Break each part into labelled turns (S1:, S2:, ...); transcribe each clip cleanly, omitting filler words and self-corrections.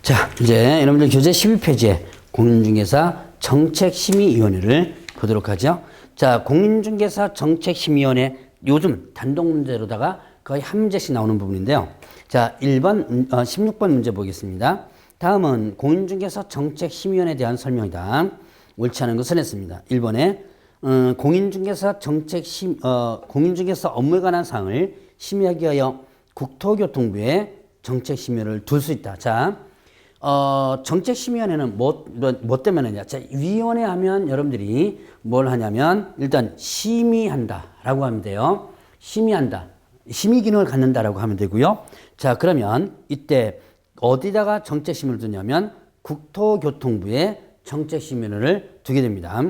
S1: 자, 이제 여러분들 교재 12페이지에 공인중개사 정책심의위원회를 보도록 하죠. 자, 공인중개사 정책심의위원회 요즘 단독 문제로다가 거의 한 문제씩 나오는 부분인데요. 자, 16번 문제 보겠습니다. 다음은 공인중개사 정책심의위원회에 대한 설명이다. 옳지 않은 것은 했습니다. 1번에 공인중개사 공인중개사 업무에 관한 사항을 심의하기 위하여 국토교통부에 정책심의를 둘 수 있다. 자, 정책심의위원회는 뭐 때문에 하냐. 자, 위원회 하면 여러분들이 뭘 하냐면 일단 심의한다 라고 하면 돼요. 심의한다. 심의 기능을 갖는다라고 하면 되고요. 자, 그러면 이때 어디다가 정책심의를 두냐면 국토교통부에 정책심의를 두게 됩니다.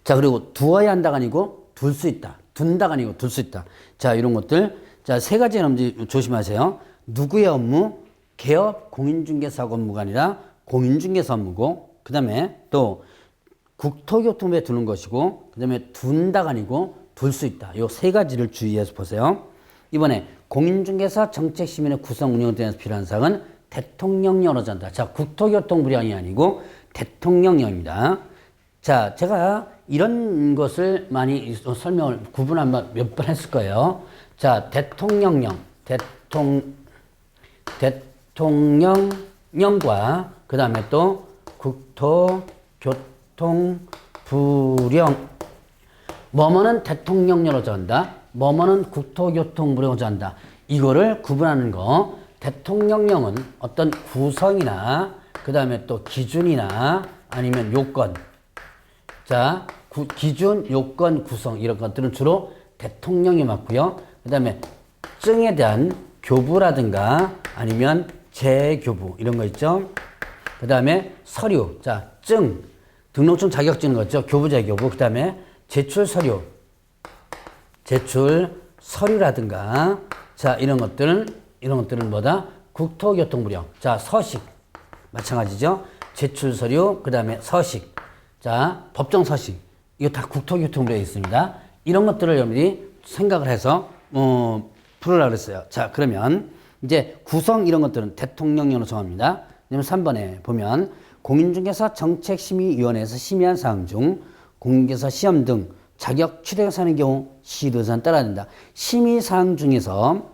S1: 자, 그리고 두어야 한다가 아니고 둘 수 있다. 둔다가 아니고 둘 수 있다. 자, 이런 것들. 자, 세 가지 여러분들 조심하세요. 누구의 업무? 개업 공인중개사 업무가 아니라 공인중개사 업무고, 그 다음에 또 국토교통부에 두는 것이고, 그 다음에 둔다가 아니고 둘 수 있다. 요 세 가지를 주의해서 보세요. 이번에 공인중개사 정책심의의 구성 운영에 대해서 필요한 사항은 대통령령으로 전다. 자, 국토교통부령이 아니고 대통령령입니다. 자, 제가 이런 것을 많이 설명을 구분 한번 몇 번 했을 거예요. 자, 대통령령, 대통령령과 그 다음에 또 국토교통부령, 뭐뭐는 대통령령으로 정한다, 뭐뭐는 국토교통부령으로 정한다. 이거를 구분하는 거. 대통령령은 어떤 구성이나 그 다음에 또 기준이나 아니면 요건, 자, 기준, 요건, 구성 이런 것들은 주로 대통령이 맡고요. 그 다음에 증에 대한 교부라든가 아니면 재교부 이런 거 있죠. 그 다음에 서류, 자, 증, 등록증 자격증인 거죠. 교부, 재교부. 그 다음에 제출 서류라든가, 자, 이런 것들은 뭐다? 국토교통부령. 자, 서식 마찬가지죠. 제출 서류, 그 다음에 서식, 자, 법정 서식, 이거 다 국토교통부에 있습니다. 이런 것들을 여러분들이 생각을 해서 풀으려고 그랬어요. 자, 그러면 이제 구성 이런 것들은 대통령령으로 정합니다. 그다음에 3번에 보면 공인중개사 정책심의위원회에서 심의한 사항 중 공인중개사 시험 등 자격 취득에 사는 경우 시의도사는 따라야 된다. 심의사항 중에서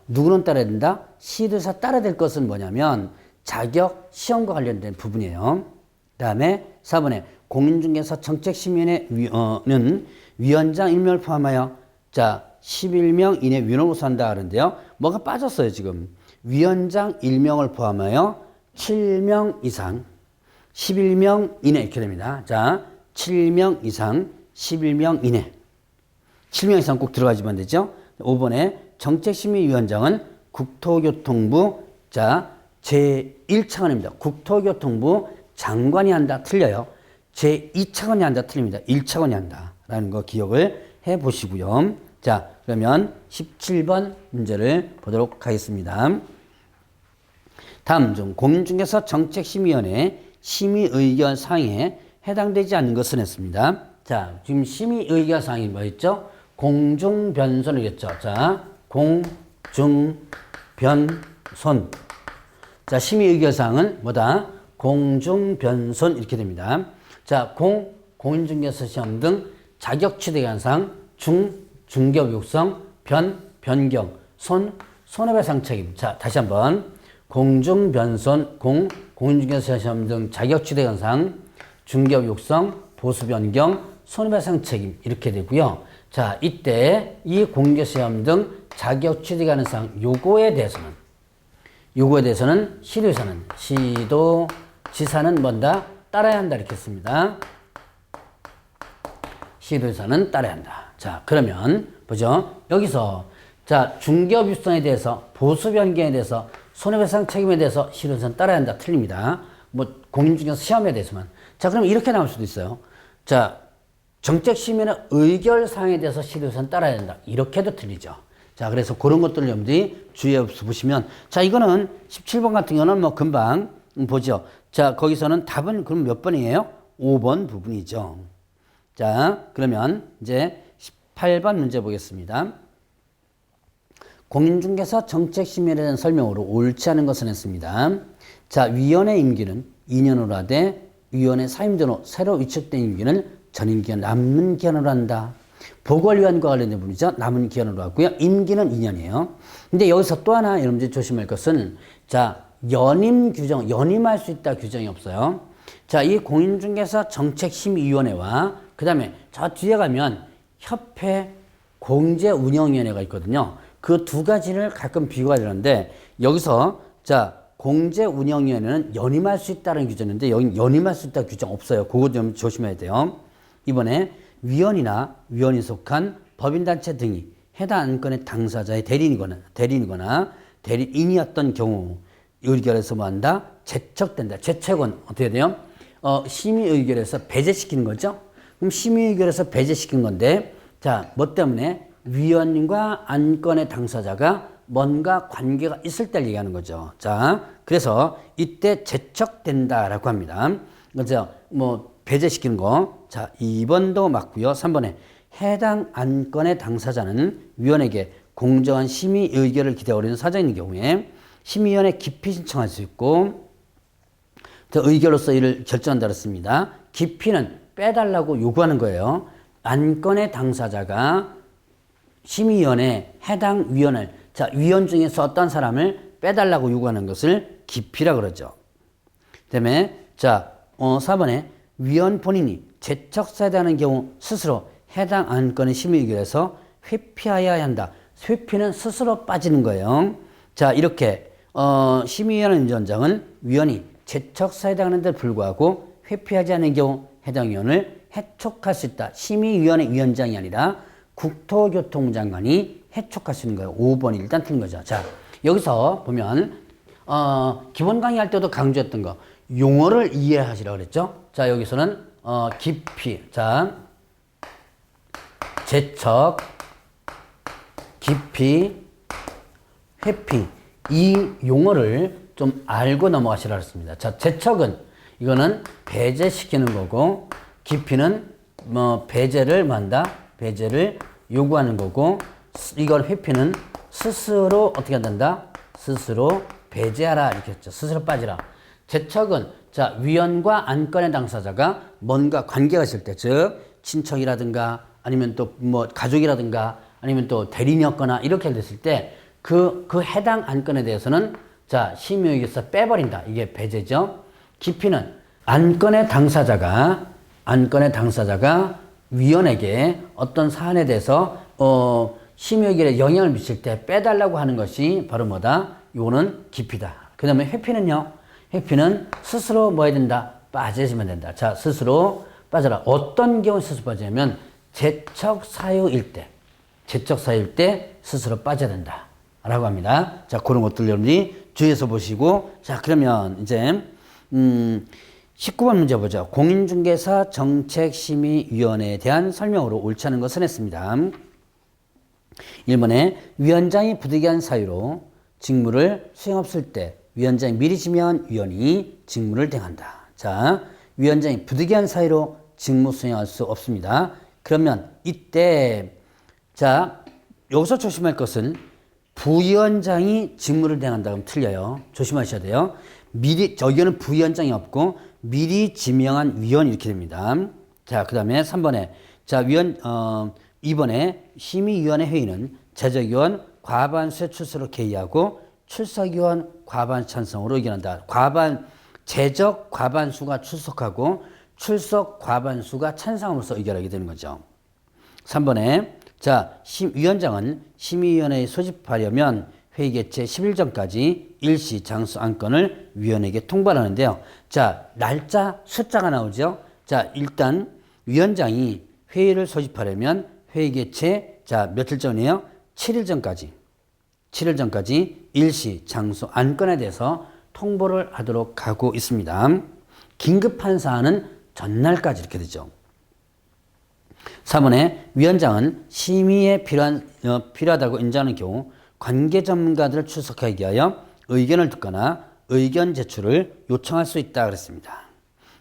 S1: 누구는 따라야 된다? 시의도사 따라야 될 것은 뭐냐면 자격 시험과 관련된 부분이에요. 그 다음에 4번에 공인중개사 정책심의위원회는 위원장 1명을 포함하여 자 11명 이내 위원으로 산다 하는데요. 뭐가 빠졌어요 지금. 위원장 1명을 포함하여 7명 이상 11명 이내 이렇게 됩니다. 자, 7명 이상 11명 이내 7명 이상 꼭 들어가지만 되죠. 5번에 정책심의위원장은 국토교통부 자 제1차관입니다. 국토교통부 장관이 한다. 틀려요. 제2차관이 한다. 틀립니다. 1차관이 한다. 라는 거 기억을 해 보시고요. 자, 그러면 17번 문제를 보도록 하겠습니다. 다음 중 공인중개사 정책심의위원회 심의의견 사항에 해당되지 않는 것은 했습니다. 자, 지금 심의의견 사항이 뭐였죠? 공중변손이겠죠. 자, 공중변손. 자, 심의의견 사항은 뭐다? 공중변손 이렇게 됩니다. 자, 공인중개사 시험 등 자격 취득에 관한 사항, 중개업 육성, 변경, 손해배상 책임. 자, 다시 한번 공중변손, 공인중개사 시험 등 자격 취득에 관한 사항, 중개업 육성, 보수 변경, 손해배상 책임 이렇게 되고요. 자, 이때 이 공인중개사 시험 등 자격 취득에 관한 사항 요거에 대해서는 시도지사는 뭔다? 따라야 한다 이렇게 했습니다. 시도지사는 따라야 한다. 자, 그러면 보죠. 여기서 자, 중개업 육성에 대해서, 보수 변경에 대해서, 손해배상 책임에 대해서 시도지사는 따라야 한다. 틀립니다. 뭐 공인중개사 시험에 대해서만. 자, 그럼 이렇게 나올 수도 있어요. 자, 정책심의는 의결사항에 대해서 시도지사는 따라야 된다. 이렇게도 틀리죠. 자, 그래서 그런 것들을 여러분들이 주의해서 보시면, 자, 이거는 17번 같은 경우는 뭐 금방 보죠. 자, 거기서는 답은 그럼 몇 번이에요? 5번 부분이죠. 자, 그러면 이제 18번 문제 보겠습니다. 공인중개사 정책심의에 대한 설명으로 옳지 않은 것은 했습니다. 자, 위원회 임기는 2년으로 하되 위원회 사임전후 새로 위촉된 임기는 전임기간 남는 기간으로 한다. 보궐위원과 관련된 부분이죠. 남은 기간으로 하고요. 임기는 2년이에요. 근데 여기서 또 하나 여러분들이 조심할 것은 자, 연임 규정, 연임할 수 있다 규정이 없어요. 자, 이 공인중개사 정책심의위원회와 그 다음에 저 뒤에 가면 협회 공제운영위원회가 있거든요. 그 두 가지를 가끔 비교가 되는데 여기서 자, 공제운영위원회는 연임할 수 있다는 규정인데 여기 연임할 수 있다 규정 없어요. 그거 좀 조심해야 돼요. 이번에 위원이나 위원이 속한 법인단체 등이 해당 안건의 당사자의 대리인이거나 대리인이었던 경우 의결에서 뭐 한다? 제척된다. 제척은 어떻게 돼요? 심의의결에서 배제시키는 거죠. 그럼 심의의결에서 배제시킨 건데 자, 뭐 때문에 위원과 안건의 당사자가 뭔가 관계가 있을 때를 얘기하는 거죠. 자, 그래서 이때 제척된다라고 합니다. 그래서 뭐 배제시키는 거. 자, 2번도 맞고요. 3번에 해당 안건의 당사자는 위원에게 공정한 심의 의결을 기대 어리는 사정이 있는 경우에 심의위원회 기피 신청할 수 있고 의결로서 이를 결정한다 그랬습니다. 기피는 빼달라고 요구하는 거예요. 안건의 당사자가 심의위원회 해당 위원을 자, 위원 중에서 어떤 사람을 빼달라고 요구하는 것을 기피라 그러죠. 그다음에 자, 4번에 위원 본인이 제척사유하는 경우 스스로 해당 안건의 심의의결에서 회피하여야 한다. 회피는 스스로 빠지는 거예요. 자, 이렇게 심의위원 위원장은 위원이 제척사유에 하는데 불구하고 회피하지 않는 경우 해당 위원을 해촉할 수 있다. 심의위원회 위원장이 아니라 국토교통장관이 해촉할 수 있는 거예요. 5번이 일단 틀린 거죠. 자, 여기서 보면 기본 강의할 때도 강조했던 거 용어를 이해하시라고 그랬죠. 자, 여기서는 기피, 자, 제척, 기피, 회피 이 용어를 좀 알고 넘어가시라고 했습니다. 자, 제척은 이거는 배제시키는 거고 기피는 뭐 배제를 한다. 배제를 요구하는 거고 이걸 회피는 스스로 어떻게 한다? 스스로 배제하라 이렇게 했죠. 스스로 빠지라. 제척은 자, 위원과 안건의 당사자가 뭔가 관계가 있을 때, 즉 친척이라든가 아니면 또 뭐 가족이라든가 아니면 또 대리인이었거나 이렇게 됐을 때 그 해당 안건에 대해서는 자, 심의의결에서 빼버린다. 이게 배제죠. 기피는 안건의 당사자가 위원에게 어떤 사안에 대해서 심의의결에 영향을 미칠 때 빼달라고 하는 것이 바로 뭐다? 요거는 기피다. 그 다음에 회피는요. 회피는 스스로 뭐 해야 된다? 빠지시면 된다. 자, 스스로 빠져라. 어떤 경우에 스스로 빠지냐면 제척사유일 때 스스로 빠져야 된다. 라고 합니다. 자, 그런 것들 여러분들이 주의해서 보시고 자, 그러면 이제 19번 문제 보죠. 공인중개사 정책심의위원회에 대한 설명으로 옳지 않은 것은 했습니다. 1번에 위원장이 부득이한 사유로 직무를 수행 없을 때 위원장이 미리 지명한 위원이 직무를 대행한다. 자, 위원장이 부득이한 사유로 직무 수행할 수 없습니다. 그러면 이때 자, 여기서 조심할 것은 부위원장이 직무를 대행한다 그러면 틀려요. 조심하셔야 돼요. 미리 저기는 부위원장이 없고 미리 지명한 위원 이렇게 됩니다. 자, 그다음에 3번에 자, 2번에 심의위원회 회의는 재적위원 과반수의 출석으로 개의하고 출석위원 과반 찬성으로 의견한다. 재적 과반수가 출석하고 출석 과반수가 찬성함으로써 의결하게 되는 거죠. 3번에 자, 위원장은 심의위원회에 소집하려면 회의 개최 10일 전까지 일시 장소 안건을 위원에게 통보하는데요. 자, 날짜 숫자가 나오죠. 자, 일단 위원장이 회의를 소집하려면 회의 개최 자, 며칠 전이에요? 7일 전까지 일시 장소 안건에 대해서 통보를 하도록 하고 있습니다. 긴급한 사안은 전날까지 이렇게 되죠. 4번에 위원장은 심의에 필요하다고 인정하는 경우 관계 전문가들을 출석하기 위하여 의견을 듣거나 의견 제출을 요청할 수 있다 그랬습니다.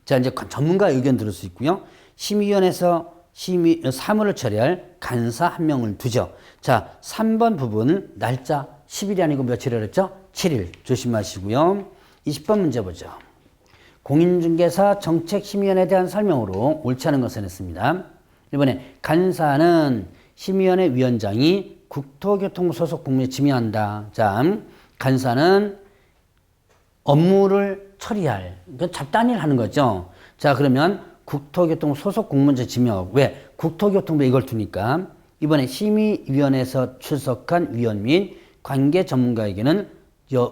S1: 자, 이제 전문가 의견 들을 수 있고요. 심의위원회에서 사무를 처리할 간사 한 명을 두죠. 자, 3번 부분 날짜 10일이 아니고 며칠이라고 했죠? 7일 조심하시고요. 20번 문제 보죠. 공인중개사 정책심의위원회에 대한 설명으로 옳지 않은 것을 했습니다. 이번에 간사는 심의위원회 위원장이 국토교통부 소속 공무원에 지명한다. 자, 간사는 업무를 처리할, 그러니까 잡다한 일을 하는 거죠. 자, 그러면 국토교통부 소속 공무원에 지명하고, 왜? 국토교통부에 이걸 두니까 이번에 심의위원회에서 출석한 위원 및 관계 전문가에게는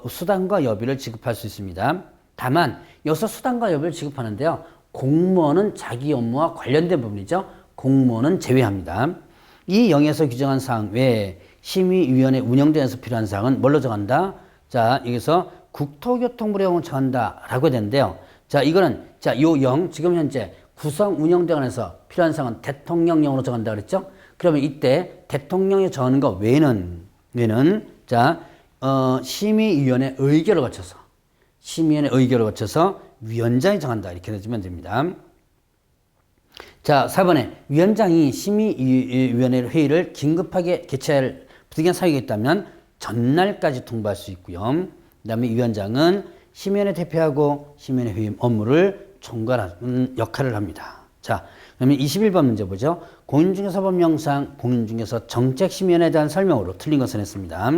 S1: 수당과 여비를 지급할 수 있습니다. 다만 여기서 수당과 여비를 지급하는데요. 공무원은 자기 업무와 관련된 부분이죠. 공무원은 제외합니다. 이 영에서 규정한 사항 외에 심의위원회 운영대에서 필요한 사항은 뭘로 정한다? 자, 여기서 국토교통부령을 정한다 라고 해야 되는데요. 자, 이거는 자, 요 영 지금 현재 구성 운영대관에서 필요한 사항은 대통령령으로 정한다 그랬죠? 그러면 이때 대통령이 정하는 거 외에는 자, 심의위원회 의결을 거쳐서 심의위원회 의결을 거쳐서 위원장이 정한다 이렇게 해주면 됩니다. 자, 4번에 위원장이 심의위원회 회의를 긴급하게 개최할 부득이한 사유가 있다면 전날까지 통보할 수 있고요. 그 다음에 위원장은 심의위원회 대표하고 심의위원회 회의 업무를 총괄하는 역할을 합니다. 자, 그러면 21번 문제 보죠. 공인중개사 법령상 공인중개사 정책심의위원회에 대한 설명으로 틀린 것을 했습니다.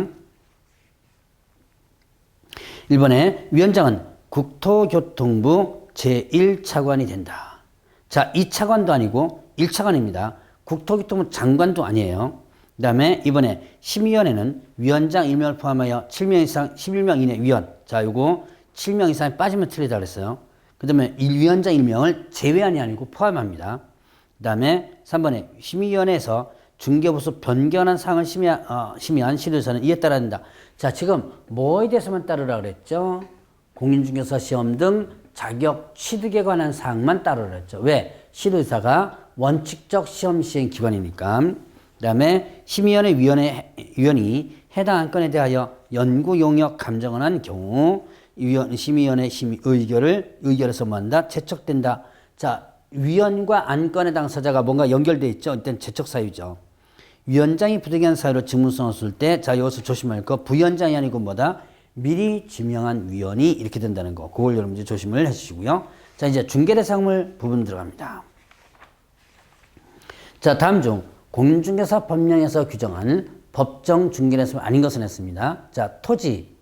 S1: 1번에 위원장은 국토교통부 제1차관이 된다. 자, 2차관도 아니고 1차관입니다. 국토교통부 장관도 아니에요. 그 다음에 이번에 심의위원회는 위원장 1명을 포함하여 7명 이상 11명 이내 위원. 자, 요거 7명 이상이 빠지면 틀리다 그랬어요. 그 다음에 위원장 1명을 제외한이 아니고 포함합니다. 그 다음에 3번에 심의위원회에서 중개보수 변경한 사항을 심의한 시도조사는 이에 따라야 된다. 자, 지금 뭐에 대해서만 따르라 그랬죠? 공인중개사 시험 등 자격 취득에 관한 사항만 따르라 그랬죠. 왜? 시도조사가 원칙적 시험 시행 기관이니까. 그 다음에 심의위원회 위원이 해당 안건에 대하여 연구 용역 감정을 한 경우 심의위원회 심의 의결에서 뭐한다? 채척된다. 자, 위원과 안건의 당사자가 뭔가 연결돼 있죠. 이때는 채척 사유죠. 위원장이 부득이한 사유로 직무성을 쓸 때, 자, 여기서 조심할 거, 부위원장이 아니고 뭐다? 미리 지명한 위원이 이렇게 된다는 거. 그걸 여러분들 조심을 해주시고요. 자, 이제 중개대상물 부분 들어갑니다. 자, 다음 중 공인중개사 법령에서 규정한 법정 중개대상물 아닌 것은 했습니다. 자, 토지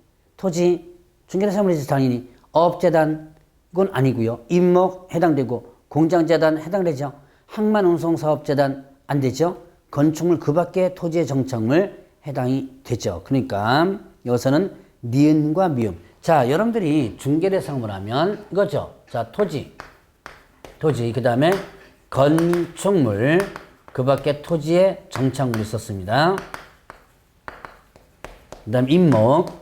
S1: 중개대상물이지 당연히. 업재단 이건 아니고요. 임목 해당되고 공장재단 해당되죠. 항만운송사업재단 안 되죠. 건축물 그 밖의 토지의 정착물 해당이 되죠. 그러니까 여기서는 니은과 미음. 자, 여러분들이 중개대상물 하면 이거죠. 자, 토지 그 다음에 건축물 그 밖의 토지의 정착물이 있었습니다. 그 다음 임목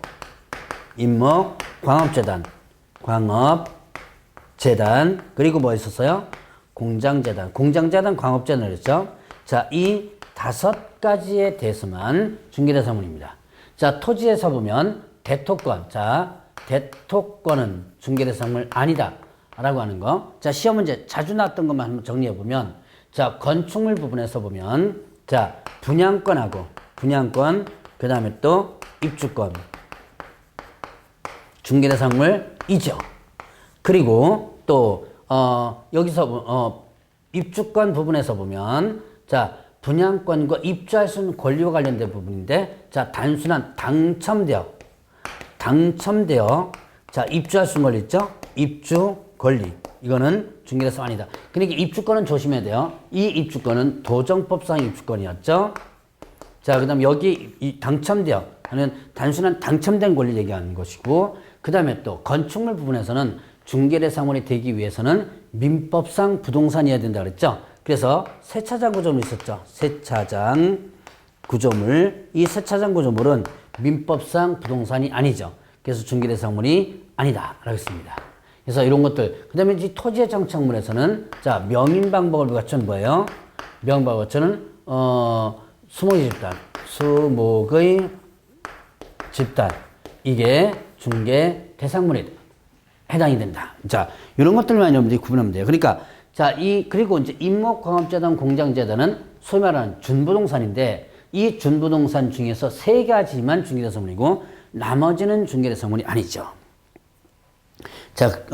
S1: 광업재단 그리고 뭐 있었어요? 공장재단 광업재단을 했죠. 자, 이 5가지에 대해서만 중개대상물입니다. 자, 토지에서 보면 대토권. 자, 대토권은 중개대상물 아니다 라고 하는 거. 자, 시험 문제 자주 나왔던 것만 한번 정리해 보면, 자, 건축물 부분에서 보면, 자, 분양권, 그 다음에 또 입주권. 중개대상물이죠. 그리고 또, 여기서, 입주권 부분에서 보면, 자, 분양권과 입주할 수 있는 권리와 관련된 부분인데, 자, 단순한 당첨되어, 자, 입주할 수 있는 권리 있죠? 입주 권리. 이거는 중개대상 아니다. 그러니까 입주권은 조심해야 돼요. 이 입주권은 도정법상 입주권이었죠. 자, 그 다음 여기 이 당첨되어 하는 단순한 당첨된 권리 얘기하는 것이고, 그 다음에 또 건축물 부분에서는 중개대상물이 되기 위해서는 민법상 부동산이어야 된다 그랬죠. 그래서 세차장 구조물 있었죠. 세차장 구조물. 이 세차장 구조물은 민법상 부동산이 아니죠. 그래서 중개대상물이 아니다 라고 했습니다. 그래서 이런 것들. 그 다음에 이 토지의 정착물에서는 자, 명인방법을 갖춘 뭐예요? 명방법을 갖춘 수목의 집단. 이게 중개대상물에 해당이 된다. 자, 이런 것들만 여러분들이 구분하면 돼요. 그러니까 자, 그리고 이제 임목광업재단, 공장재단은 소위 말하는 준부동산인데 이 준부동산 중에서 세 가지만 중개대상물이고 나머지는 중개대상물이 아니죠. 자,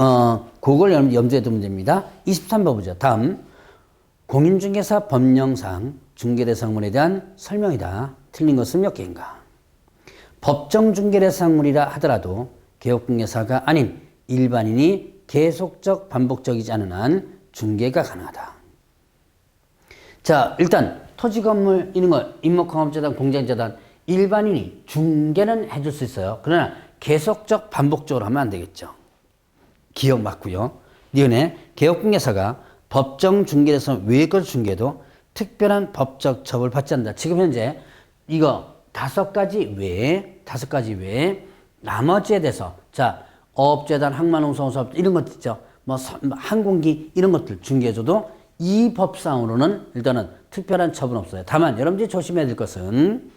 S1: 그걸 염두에 두면 됩니다. 23번 보죠. 다음. 공인중개사 법령상 중개대상물에 대한 설명이다. 틀린 것은 몇 개인가? 법정 중개대상물이라 하더라도 개업공개사가 아닌 일반인이 계속적 반복적이지 않은 한 중개가 가능하다. 자, 일단 토지 건물 이런 거 임목광업재단, 공장재단 일반인이 중개는 해줄 수 있어요. 그러나 계속적 반복적으로 하면 안 되겠죠. 기억 맞고요. 이번에 개업공개사가 법정 중개에서 외거 중개도 특별한 법적 처벌 받지 않는다. 지금 현재 이거 5가지 외에 나머지에 대해서 자 어업재단, 항만농성사업 이런 것 있죠. 뭐 항공기 이런 것들 중개해줘도 이 법상으로는 일단은 특별한 처분은 없어요. 다만 여러분들이 조심해야 될 것은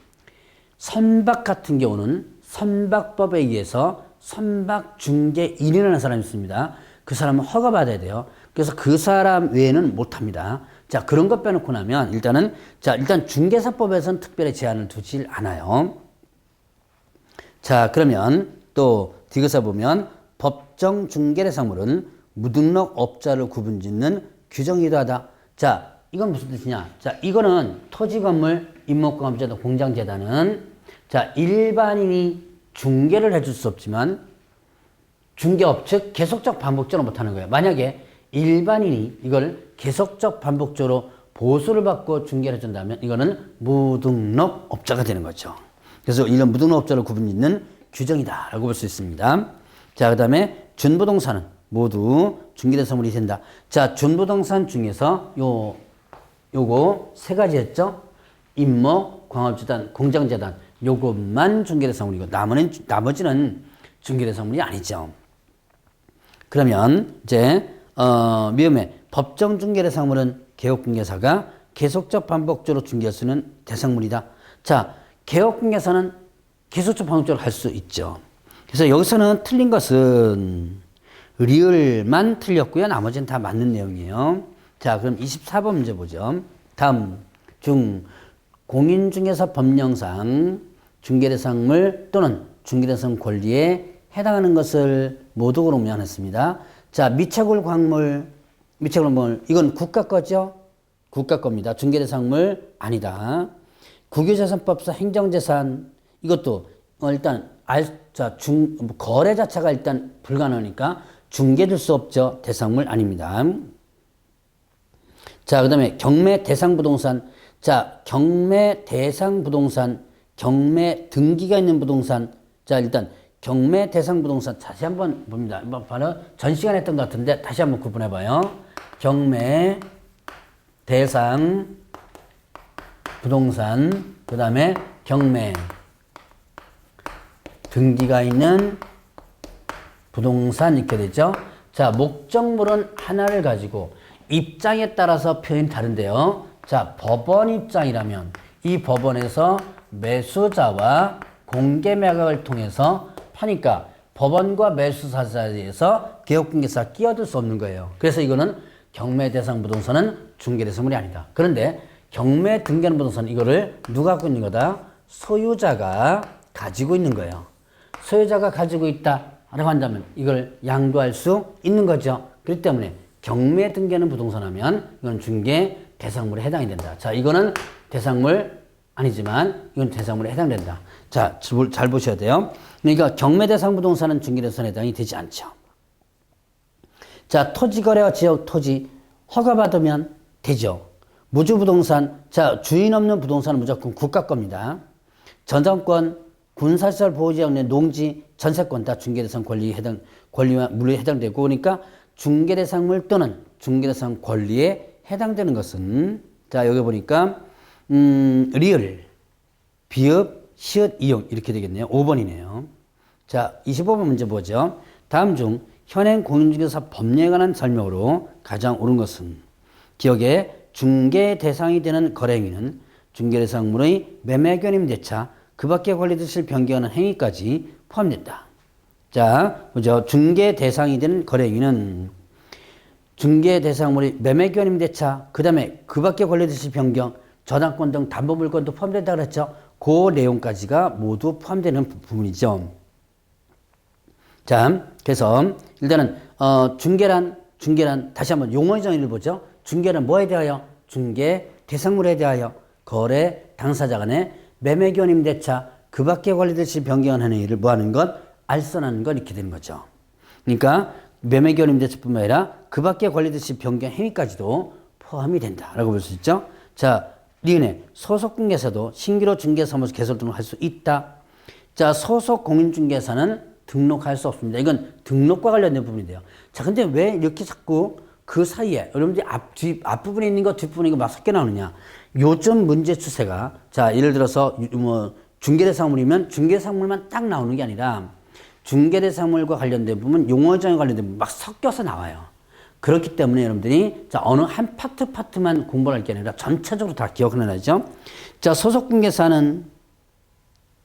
S1: 선박 같은 경우는 선박법에 의해서 선박 중개인이라는 사람이 있습니다. 그 사람은 허가받아야 돼요. 그래서 그 사람 외에는 못합니다. 자, 그런 것 빼놓고 나면 일단 중개사법에서는 특별히 제한을 두질 않아요. 자, 그러면 또 디귿에 보면 법정 중개대상물은 무등록업자를 구분짓는 규정이기도 하다. 자, 이건 무슨 뜻이냐? 자, 이거는 토지건물, 임목광업재단, 공장재단은 자, 일반인이 중개를 해줄 수 없지만 중개업, 즉 계속적 반복적으로 못하는 거예요. 만약에 일반인이 이걸 계속적 반복적으로 보수를 받고 중개를 해준다면 이거는 무등록업자가 되는 거죠. 그래서 이런 무등록업자를 구분짓는 규정이다라고 볼 수 있습니다. 자, 그 다음에 준부동산은 모두 중개대상물이 된다. 자, 준부동산 중에서 요거 세 가지였죠. 임목, 광업재단, 공장재단 요것만 중개대상물이고 나머지는 중개대상물이 아니죠. 그러면 이제 미음에 법정 중개대상물은 개업공개사가 계속적 반복적으로 중개할 수 있는 대상물이다. 자, 개업공개사는 계속적 반복적으로 할 수 있죠. 그래서 여기서는 틀린 것은 리을만 틀렸고요. 나머지는 다 맞는 내용이에요. 자, 그럼 24번 문제 보죠. 다음 공인중개사 법령상 중개대상물 또는 중개대상 권리에 해당하는 것을 모독으로 명했습니다. 자, 미채굴 광물, 이건 국가 거죠? 국가 겁니다. 중개대상물 아니다. 국유재산법상 행정재산, 이것도 일단 거래 자체가 일단 불가능하니까 중개될 수 없죠. 대상물 아닙니다. 자, 그 다음에 경매 대상 부동산. 자, 경매 대상 부동산, 경매 등기가 있는 부동산. 자, 일단 경매 대상 부동산 다시 한번 봅니다. 바로 전 시간에 했던 것 같은데 다시 한번 구분해 봐요. 경매 대상 부동산, 그 다음에 경매 등기가 있는 부동산 이렇게 되죠. 자, 목적물은 하나를 가지고 입장에 따라서 표현이 다른데요. 자, 법원 입장이라면 이 법원에서 매수자와 공개 매각을 통해서 파니까 법원과 매수사 사이에서 개업공개사 끼어들 수 없는 거예요. 그래서 이거는 경매 대상 부동산은 중개대상물이 아니다. 그런데 경매 등기하는 부동산 이거를 누가 갖고 있는 거다? 소유자가 가지고 있는 거예요. 소유자가 가지고 있다라고 한다면 이걸 양도할 수 있는 거죠. 그렇기 때문에 경매 등기하는 부동산 하면 이건 중개 대상물에 해당이 된다. 자, 이거는 대상물 아니지만 이건 대상물에 해당된다. 자, 잘 보셔야 돼요. 그러니까 경매 대상 부동산은 중개대상에 해당이 되지 않죠. 자, 토지거래와 지역 토지 허가받으면 되죠. 무주부동산, 자, 주인 없는 부동산은 무조건 국가 겁니다. 전정권, 군사시설 보호지역 내 농지, 전세권 다 중개대상 권리와 물에 해당되고, 그러니까 중개대상물 또는 중개대상 권리에 해당되는 것은, 자, 여기 보니까, 리을, 비읍, 시읒, 이용, 이렇게 되겠네요. 5번이네요. 자, 25번 문제 보죠. 다음 중 현행 공인중개사 법령에 관한 설명으로 가장 옳은 것은 기억에 중개 대상이 되는 거래행위는 중개대상물의 매매견임 대차 그 밖에 권리드실 변경하는 행위까지 포함된다. 자, 보죠. 중개 대상이 되는 거래행위는 중개 대상물이 매매기원 임대차, 그 다음에 그 밖에 권리대시 변경, 저당권 등 담보물건도 포함된다 그랬죠. 그 내용까지가 모두 포함되는 부분이죠. 자, 그래서 일단은 중개란 다시 한번 용어 정의를 보죠. 중개는 뭐에 대하여? 중개 대상물에 대하여 거래 당사자 간의 매매기원 임대차, 그 밖에 권리대시 변경하는 행위를 뭐하는 것? 알선하는 것 이렇게 되는 거죠. 그러니까 매매기원 임대차뿐만 아니라 그 밖에 권리대시 변경 행위까지도 포함이 된다라고 볼 수 있죠. 자, 니은에 소속공개사도 신규로 중개사무소 개설 등록할 수 있다. 자, 소속 공인중개사는 등록할 수 없습니다. 이건 등록과 관련된 부분인데요. 자, 근데 왜 이렇게 자꾸 그 사이에 여러분들이 앞부분에 있는 거 뒷부분에 있는 거 막 섞여 나오느냐. 요즘 문제 추세가 자, 예를 들어서 뭐 중개대상물이면 중개상물만 딱 나오는 게 아니라 중개대상물과 관련된 부분, 용어정에 관련된 부분 막 섞여서 나와요. 그렇기 때문에 여러분들이 자, 어느 한 파트만 공부할 게 아니라 전체적으로 다 기억해놔야죠. 자, 소속공개사는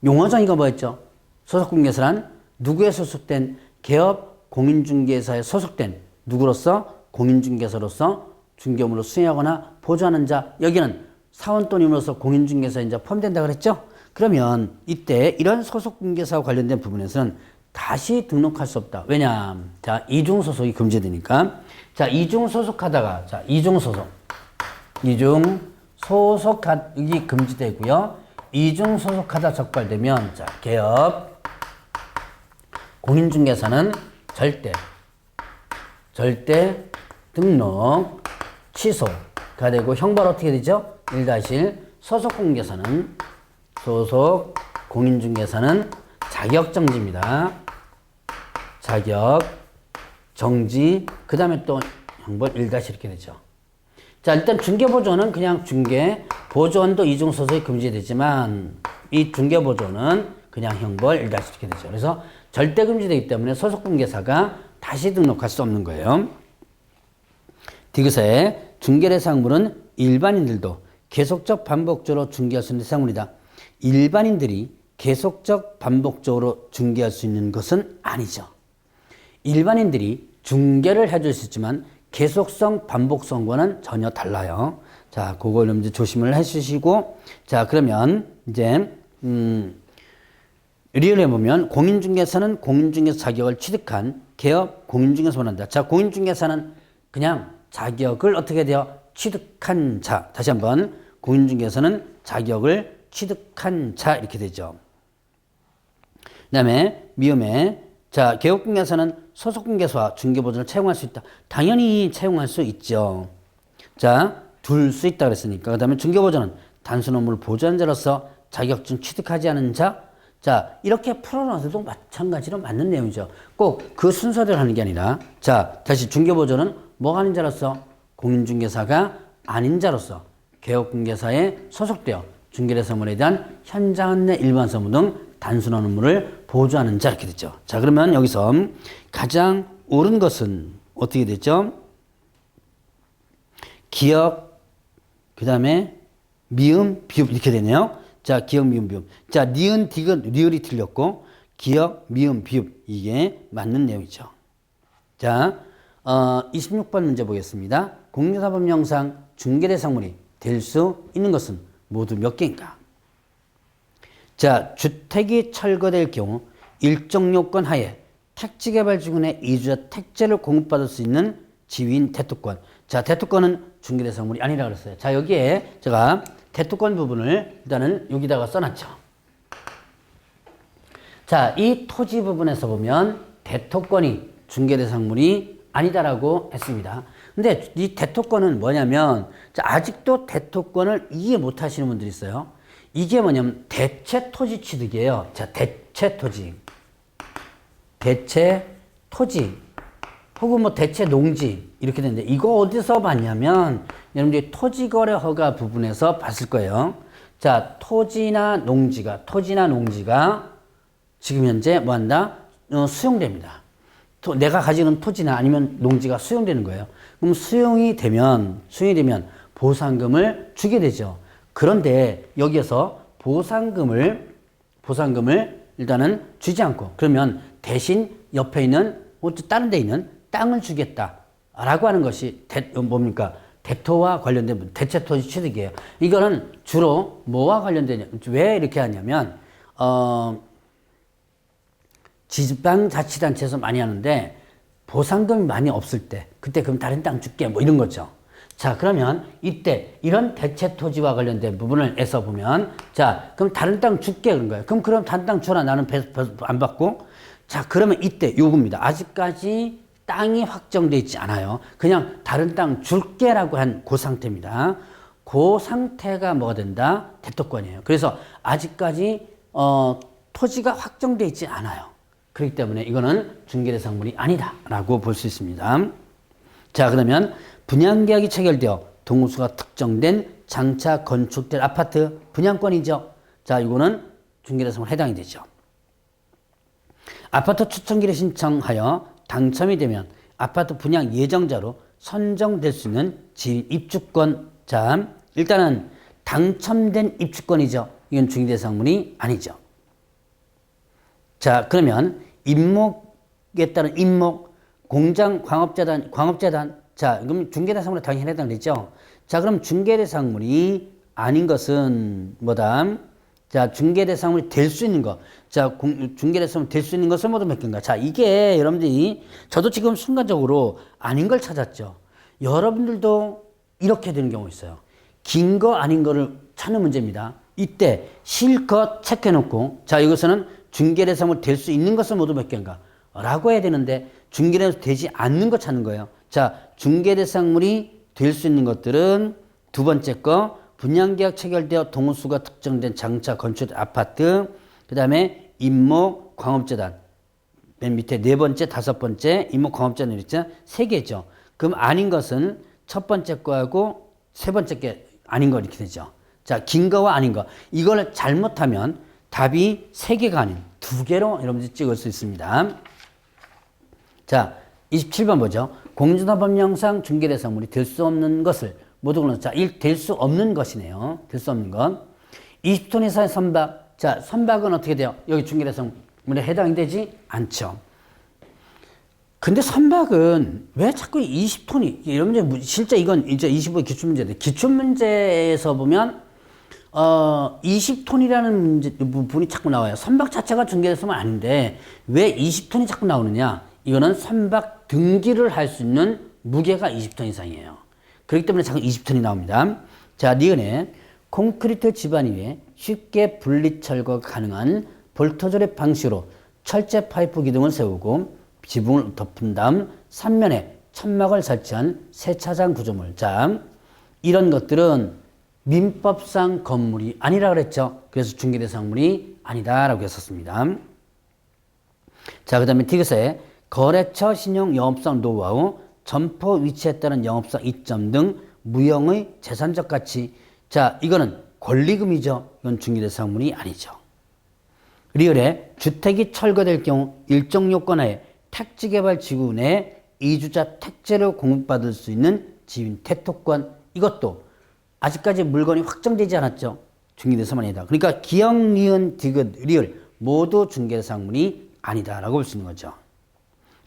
S1: 용어정의가 뭐였죠? 소속공개사란 누구에 소속된 개업 공인중개사에 소속된 누구로서? 공인중개사로서 중개업무를 수행하거나 보조하는 자. 여기는 사원 또님으로서 공인중개사에 이제 포함된다 그랬죠? 그러면 이때 이런 소속공개사와 관련된 부분에서는 다시 등록할 수 없다. 왜냐? 자, 이중소속이 금지되니까. 자, 이중소속하다가, 자, 이중소속이 금지되고요. 이중소속하다 적발되면, 자, 개업, 공인중개사는 절대 등록 취소가 되고 형벌 어떻게 되죠? 1-1 소속 공인중개사는 자격정지입니다. 자격정지 그 다음에 또 형벌 1- 이렇게 되죠. 자, 일단 중개보조는 그냥 중개보조원도 이중소속이 금지되지만 이 중개보조는 그냥 형벌 1- 이렇게 되죠. 그래서 절대 금지되기 때문에 소속공개사가 다시 등록할 수 없는 거예요. 디귿에 중개대상물은 일반인들도 계속적 반복적으로 중개할 수 있는 대상물이다. 일반인들이 계속적 반복적으로 중개할 수 있는 것은 아니죠. 일반인들이 중개를 해줄 수 있지만 계속성 반복성과는 전혀 달라요. 자, 그걸 이제 조심을 해주시고, 자, 그러면 이제 리얼에 보면 공인중개사는 공인중개사 자격을 취득한 개업 공인중개사 원한다. 자, 공인중개사는 그냥 자격을 어떻게 돼요? 취득한 자. 다시 한번 공인중개사는 자격을 취득한 자 이렇게 되죠. 그 다음에 미음에 자, 개업공개사는 소속공개사와 중개보조를 채용할 수 있다. 당연히 채용할 수 있죠. 자, 둘 수 있다 그랬으니까. 그 다음에 중개보조는 단순 업무를 보조한 자로서 자격증 취득하지 않은 자. 자, 이렇게 풀어놔도 마찬가지로 맞는 내용이죠. 꼭 그 순서대로 하는 게 아니라, 자, 다시 중개보조는 뭐가 아닌 자로서? 공인중개사가 아닌 자로서 개업공개사에 소속되어 중개대상물에 대한 현장 안내 일반 서무 등 단순한 업무를 보조하는 자 이렇게 되죠. 자, 그러면 여기서 가장 옳은 것은 어떻게 됐죠? 기역, 그 다음에 미음, 비읍 이렇게 되네요. 자, 기역, 미음, 비읍. 자, 니은, 디귿, 리을이 틀렸고 기역, 미음, 비읍 이게 맞는 내용이죠. 자, 26번 문제 보겠습니다. 공유사법령상 중개대상물이 될 수 있는 것은 모두 몇 개인가? 자, 주택이 철거될 경우 일정 요건 하에 택지개발지구내 이주자 택지를 공급받을 수 있는 지위인 대토권. 자, 대토권은 중개대상물이 아니라 그랬어요. 자, 여기에 제가 대토권 부분을 일단은 여기다가 써놨죠. 자, 이 토지 부분에서 보면 대토권이 중개대상물이 아니다라고 했습니다. 근데 이 대토권은 뭐냐면, 자, 아직도 대토권을 이해 못 하시는 분들이 있어요. 이게 뭐냐면 대체 토지 취득이에요. 자, 대체 토지. 대체 토지. 혹은 뭐 대체 농지. 이렇게 되는데, 이거 어디서 봤냐면, 여러분들이 토지거래 허가 부분에서 봤을 거예요. 자, 토지나 농지가 지금 현재 뭐 한다? 수용됩니다. 내가 가지는 토지나 아니면 농지가 수용되는 거예요. 그럼 수용이 되면 보상금을 주게 되죠. 그런데 여기에서 보상금을 일단은 주지 않고, 그러면 대신 옆에 있는 다른 데 있는 땅을 주겠다. 라고 하는 것이 뭡니까? 대토와 관련된 대체토지 취득이에요. 이거는 주로 뭐와 관련되냐? 왜 이렇게 하냐면 지방자치단체에서 많이 하는데 보상금이 많이 없을 때 그때 그럼 다른 땅 줄게 뭐 이런 거죠. 자, 그러면 이때 이런 대체토지와 관련된 부분을 에서 보면 자, 그럼 다른 땅 줄게 그런 거예요. 그럼 다른 땅 줘라. 나는 안 받고. 자, 그러면 이때 요겁니다. 아직까지 땅이 확정돼 있지 않아요. 그냥 다른 땅 줄게라고 한 그 상태입니다. 그 상태가 뭐가 된다? 대토권이에요. 그래서 아직까지 토지가 확정돼 있지 않아요. 그렇기 때문에 이거는 중개대상물이 아니다라고 볼 수 있습니다. 자, 그러면 분양계약이 체결되어 동호수가 특정된 장차 건축될 아파트 분양권이죠. 자, 이거는 중개대상물 해당이 되죠. 아파트 추천기를 신청하여 당첨이 되면 아파트 분양 예정자로 선정될 수 있는 지인 입주권. 자, 일단은 당첨된 입주권이죠. 이건 중개대상물이 아니죠. 자, 그러면 임목에 따른 임목, 공장, 광업재단. 자, 그럼 중개대상물에 당연히 해당되죠. 자, 그럼 중개대상물이 아닌 것은 뭐다? 자, 중개대상물이 될 수 있는 것. 자, 중개대상물이 될 수 있는 것을 모두 몇 개인가? 자, 이게 여러분들이, 저도 지금 순간적으로 아닌 걸 찾았죠. 여러분들도 이렇게 되는 경우 있어요. 긴 거 아닌 거를 찾는 문제입니다. 이때 실컷 체크해놓고, 자, 이것은 중개대상물 될 수 있는 것을 모두 몇 개인가? 라고 해야 되는데, 중개대상물 되지 않는 거 찾는 거예요. 자, 중개대상물이 될 수 있는 것들은 두 번째 거, 분양계약 체결되어 동호수가 특정된 장차 건축 아파트, 그 다음에 임목, 광업재단, 맨 밑에 네 번째, 다섯 번째, 임목, 광업재단 있죠? 세 개죠. 그럼 아닌 것은 첫 번째 거하고 세 번째 게 아닌 거 이렇게 되죠. 자, 긴 거와 아닌 거. 이걸 잘못하면 답이 세 개가 아닌 두 개로 여러분들 찍을 수 있습니다. 자, 27번 보죠. 공준화법령상 중개대상물이 될 수 없는 것을 모두 걸로. 자, 될 수 없는 것이네요. 될 수 없는 것. 20톤 이상의 선박. 자, 선박은 어떻게 돼요? 여기 중개대상물에 해당이 되지 않죠. 근데 선박은 왜 자꾸 20톤이, 이런 문제, 실제 이건 이제 25의 기출문제인데, 기출문제에서 보면, 20톤이라는 문제, 부분이 자꾸 나와요. 선박 자체가 중개대상물 아닌데, 왜 20톤이 자꾸 나오느냐? 이거는 선박 등기를 할 수 있는 무게가 20톤 이상이에요. 그렇기 때문에 자꾸 20톤이 나옵니다. 자, 니은에 콘크리트 집안 위에 쉽게 분리 철거가 가능한 볼터조립 방식으로 철제 파이프 기둥을 세우고 지붕을 덮은 다음 3면에 천막을 설치한 세차장 구조물. 자, 이런 것들은 민법상 건물이 아니라 그랬죠. 그래서 중개대상물이 아니다라고 했었습니다. 자, 그 다음에 디귿에 거래처 신용 영업상 노하우, 점포 위치에 따른 영업상 이점 등 무형의 재산적 가치. 자, 이거는 권리금이죠. 이건 중개대상물이 아니죠. 리을에 주택이 철거될 경우 일정 요건하에 택지개발지구 내 이주자 택지를 공급받을 수 있는 지인 태토권. 이것도 아직까지 물건이 확정되지 않았죠. 중개대상물이 아니다. 그러니까 기역, 니은, 디귿, 리을 모두 중개대상물이 아니다라고 볼 수 있는 거죠.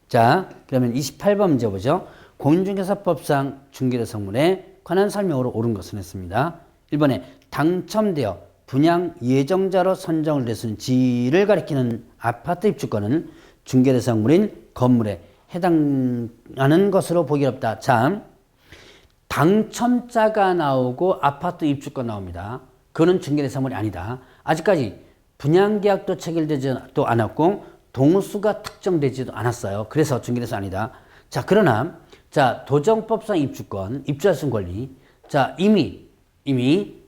S1: 자, 그러면 28번 문제 보죠. 공인중개사법상 중개대상물에 관한 설명으로 옳은 것은 했습니다. 1번에 당첨되어 분양 예정자로 선정을 됐은 지를 가리키는 아파트 입주권은 중개대상물인 건물에 해당하는 것으로 보기 어렵다. 자, 당첨자가 나오고 아파트 입주권 나옵니다. 그거는 중개대상물이 아니다. 아직까지 분양계약도 체결되지도 않았고 동수가 특정되지도 않았어요. 그래서 중개대상 아니다. 자, 그러나 자, 도정법상 입주권, 입주할 수 있는 권리. 자, 이미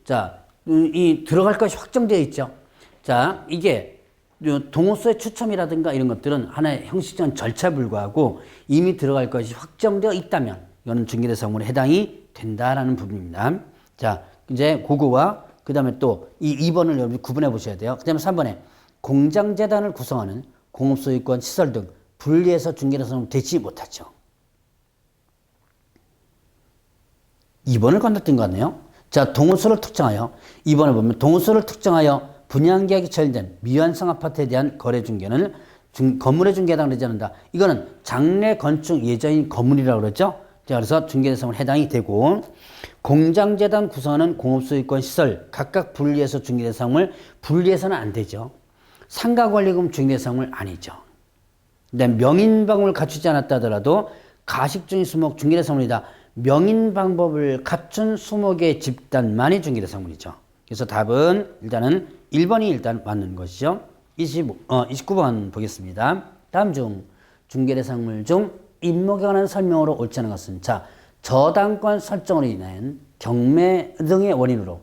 S1: 자, 이 들어갈 것이 확정되어 있죠. 자, 이게 동호수의 추첨이라든가 이런 것들은 하나의 형식적인 절차에 불과하고 이미 들어갈 것이 확정되어 있다면 이거는 중개대상물에 해당이 된다라는 부분입니다. 자, 이제 그거와 그 다음에 또 이 2번을 여러분 구분해 보셔야 돼요. 그 다음에 3번에 공장재단을 구성하는 공업소유권 시설 등 분리해서 중개대상물 되지 못하죠. 2번을 건넜던 거 같네요. 자, 동호수를 특정하여 2번을 보면 동호수를 특정하여 분양계약이 체결된 미완성 아파트에 대한 거래 중개는 건물의 중개에 해당되지 않는다. 이거는 장래 건축 예정인 건물이라고 그랬죠. 자, 그래서 중개대상으로 해당이 되고, 공장재단 구성하는 공업소유권 시설 각각 분리해서 중개대상을 분리해서는 안 되죠. 상가관리금 중개대상을 아니죠. 근데 명인방법을 갖추지 않았다 하더라도 가식중의 수목 중개대상물이다. 명인방법을 갖춘 수목의 집단만이 중개대상물이죠. 그래서 답은 일단은 1번이 일단 맞는 것이죠. 29번 보겠습니다. 다음 중 중개대상물 중 임목에 관한 설명으로 옳지 않은 것은, 자, 저당권 설정으로 인한 경매 등의 원인으로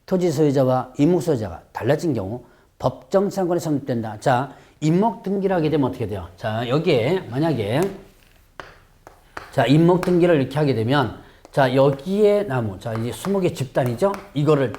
S1: 토지 소유자와 임목 소유자가 달라진 경우 법정상권이 성립된다. 자, 임목 등기를 하게 되면 어떻게 돼요? 자, 여기에 만약에 자, 임목 등기를 이렇게 하게 되면, 자, 여기에 나무, 자, 이제 수목의 집단이죠? 이거를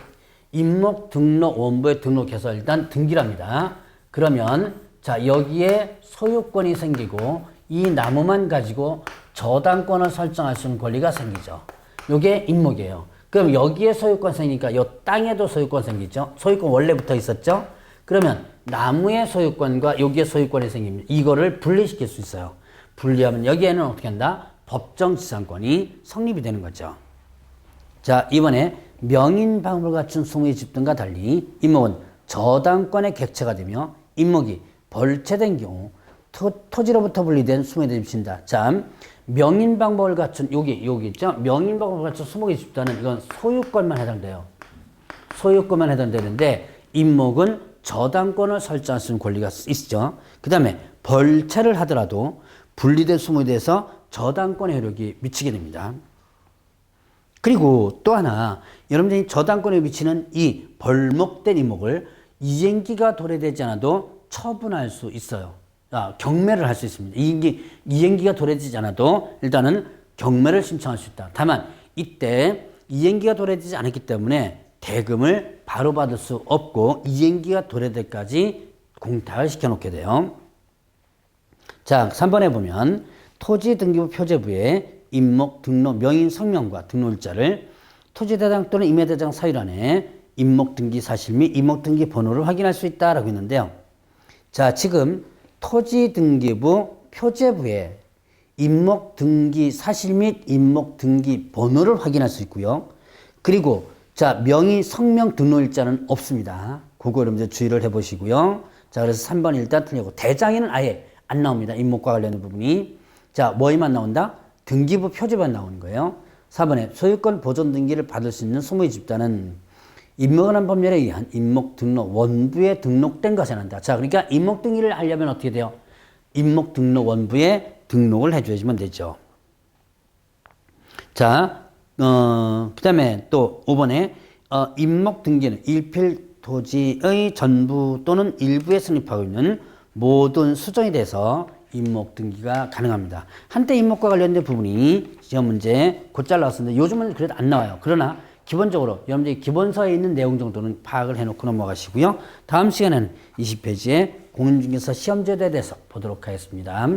S1: 임목 등록 원부에 등록해서 일단 등기를 합니다. 그러면, 자, 여기에 소유권이 생기고, 이 나무만 가지고 저당권을 설정할 수 있는 권리가 생기죠. 요게 임목이에요. 그럼 여기에 소유권 생기니까 요 땅에도 소유권 생기죠? 소유권 원래부터 있었죠? 그러면 나무의 소유권과 여기에 소유권이 생깁니다. 이거를 분리시킬 수 있어요. 분리하면 여기에는 어떻게 한다? 법정지상권이 성립이 되는 거죠. 자, 이번에 명인방법을 갖춘 수목의 집단과 달리 임목은 저당권의 객체가 되며 임목이 벌채된 경우 토지로부터 분리된 수목에 집친다. 자, 명인방법을 갖춘 여기 있죠? 명인방법을 갖춘 수목의 집단은 이건 소유권만 해당돼요. 소유권만 해당되는데 임목은 저당권을 설정할 수 있는 권리가 있죠. 그 다음에 벌채를 하더라도 분리된 수목에 대해서 저당권의 효력이 미치게 됩니다. 그리고 또 하나, 여러분들이 저당권에 미치는 이 벌목된 임목을 이행기가 도래되지 않아도 처분할 수 있어요. 경매를 할 수 있습니다. 이행기가 도래되지 않아도 일단은 경매를 신청할 수 있다. 다만 이때 이행기가 도래되지 않았기 때문에 대금을 바로 받을 수 없고 이행기가 도래될 때까지 공탁을 시켜놓게 돼요. 자, 3번에 보면 토지등기부 표제부에 임목, 등록, 명인 성명과 등록일자를 토지대장 또는 임야대장 사유란에 임목등기 사실 및 임목등기 번호를 확인할 수 있다라고 했는데요. 자, 지금 토지등기부 표제부에 임목등기 사실 및 임목등기 번호를 확인할 수 있고요. 그리고 자, 명의 성명 등록일자는 없습니다. 그거 여러분들 주의를 해보시고요. 자, 그래서 3번 일단 틀리고 대장에는 아예 안 나옵니다. 임목과 관련된 부분이. 자, 뭐에만 나온다? 등기부 표제부만 나오는 거예요. 4번에 소유권 보존 등기를 받을 수 있는 소모의 집단은 임목하는 법률에 의한 임목 등록 원부에 등록된 것에 한다. 자, 그러니까 임목 등기를 하려면 어떻게 돼요? 임목 등록 원부에 등록을 해줘야지만 되죠. 자, 그 다음에 또 5번에 임목 등기는 일필 토지의 전부 또는 일부에 성립하고 있는 모든 수정에 대해서 임목 등기가 가능합니다. 한때 임목과 관련된 부분이 시험 문제 곧잘 나왔었는데 요즘은 그래도 안 나와요. 그러나 기본적으로 여러분들이 기본서에 있는 내용 정도는 파악을 해놓고 넘어가시고요. 다음 시간에는 20페이지에 공인중개사 시험제도에 대해서 보도록 하겠습니다.